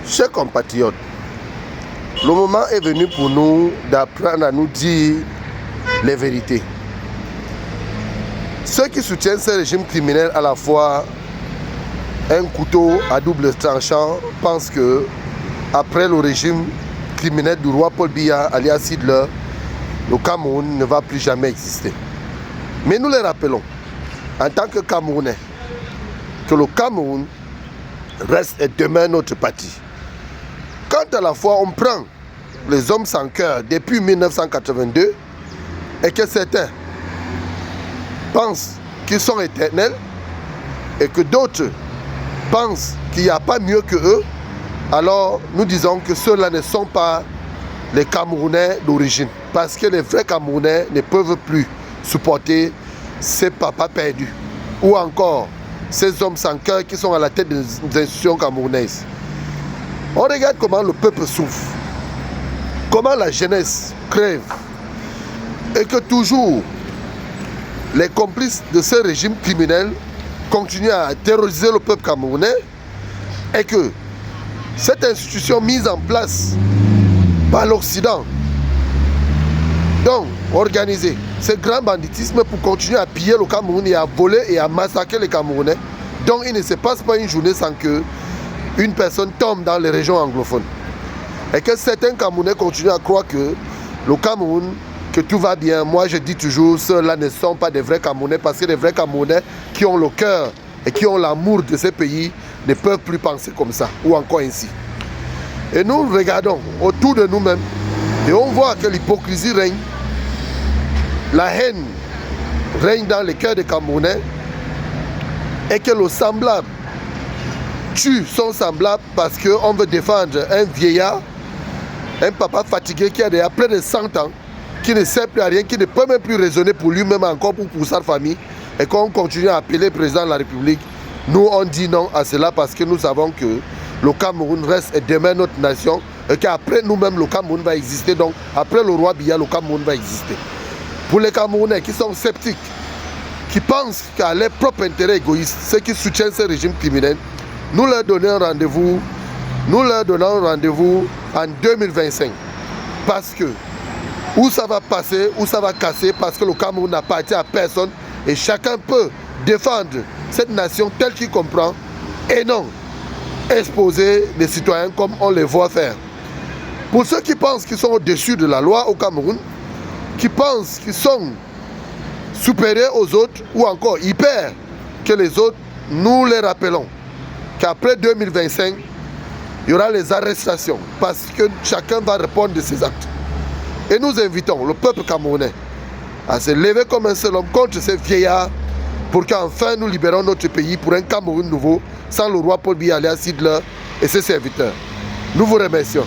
Chers compatriotes, le moment est venu pour nous d'apprendre à nous dire les vérités. Ceux qui soutiennent ce régime criminel à la fois un couteau à double tranchant pensent que après le régime criminel du roi Paul Biya alias Hitler, le Cameroun ne va plus jamais exister. Mais nous les rappelons, en tant que Camerounais, que le Cameroun reste et demeure notre patrie. Quand à la fois on prend les hommes sans cœur depuis 1982 et que certains pensent qu'ils sont éternels et que d'autres pensent qu'il n'y a pas mieux que eux, alors nous disons que ceux-là ne sont pas les Camerounais d'origine. Parce que les vrais Camerounais ne peuvent plus supporter ces papas perdus. Ou encore ces hommes sans cœur qui sont à la tête des institutions camerounaises. On regarde comment le peuple souffre, comment la jeunesse crève, et que toujours les complices de ce régime criminel continuent à terroriser le peuple camerounais, et que cette institution mise en place par l'Occident, donc organisée, ce grand banditisme pour continuer à piller le Cameroun et à voler et à massacrer les Camerounais, donc il ne se passe pas une journée sans que une personne tombe dans les régions anglophones. Et que certains Camerounais continuent à croire que le Cameroun, que tout va bien. Moi je dis toujours, ceux-là ne sont pas des vrais Camerounais, parce que les vrais Camerounais qui ont le cœur et qui ont l'amour de ces pays ne peuvent plus penser comme ça, ou encore ainsi. Et nous regardons autour de nous-mêmes et on voit que l'hypocrisie règne, la haine règne dans les cœurs des Camerounais, et que le semblable tue son semblable parce qu'on veut défendre un vieillard, un papa fatigué qui a déjà près de 100 ans, qui ne sert plus à rien, qui ne peut même plus raisonner pour lui-même encore pour sa famille, et qu'on continue à appeler président de la République. Nous on dit non à cela parce que nous savons que le Cameroun reste et demeure notre nation, et qu'après nous-mêmes le Cameroun va exister. Donc après le roi Biya, le Cameroun va exister. Pour les Camerounais qui sont sceptiques, qui pensent qu'à leur propre intérêt égoïste, ceux qui soutiennent ce régime criminel, nous leur donnons rendez-vous en 2025. Parce que où ça va passer, où ça va casser, parce que le Cameroun n'appartient à personne et chacun peut défendre cette nation telle qu'il comprend et non exposer les citoyens comme on les voit faire. Pour ceux qui pensent qu'ils sont au-dessus de la loi au Cameroun, qui pensent qu'ils sont supérieurs aux autres ou encore hyper que les autres, nous les rappelons qu'après 2025, il y aura les arrestations parce que chacun va répondre de ses actes. Et nous invitons le peuple camerounais à se lever comme un seul homme contre ces vieillards pour qu'enfin nous libérons notre pays pour un Cameroun nouveau sans le roi Paul Biya alias Hitler et ses serviteurs. Nous vous remercions.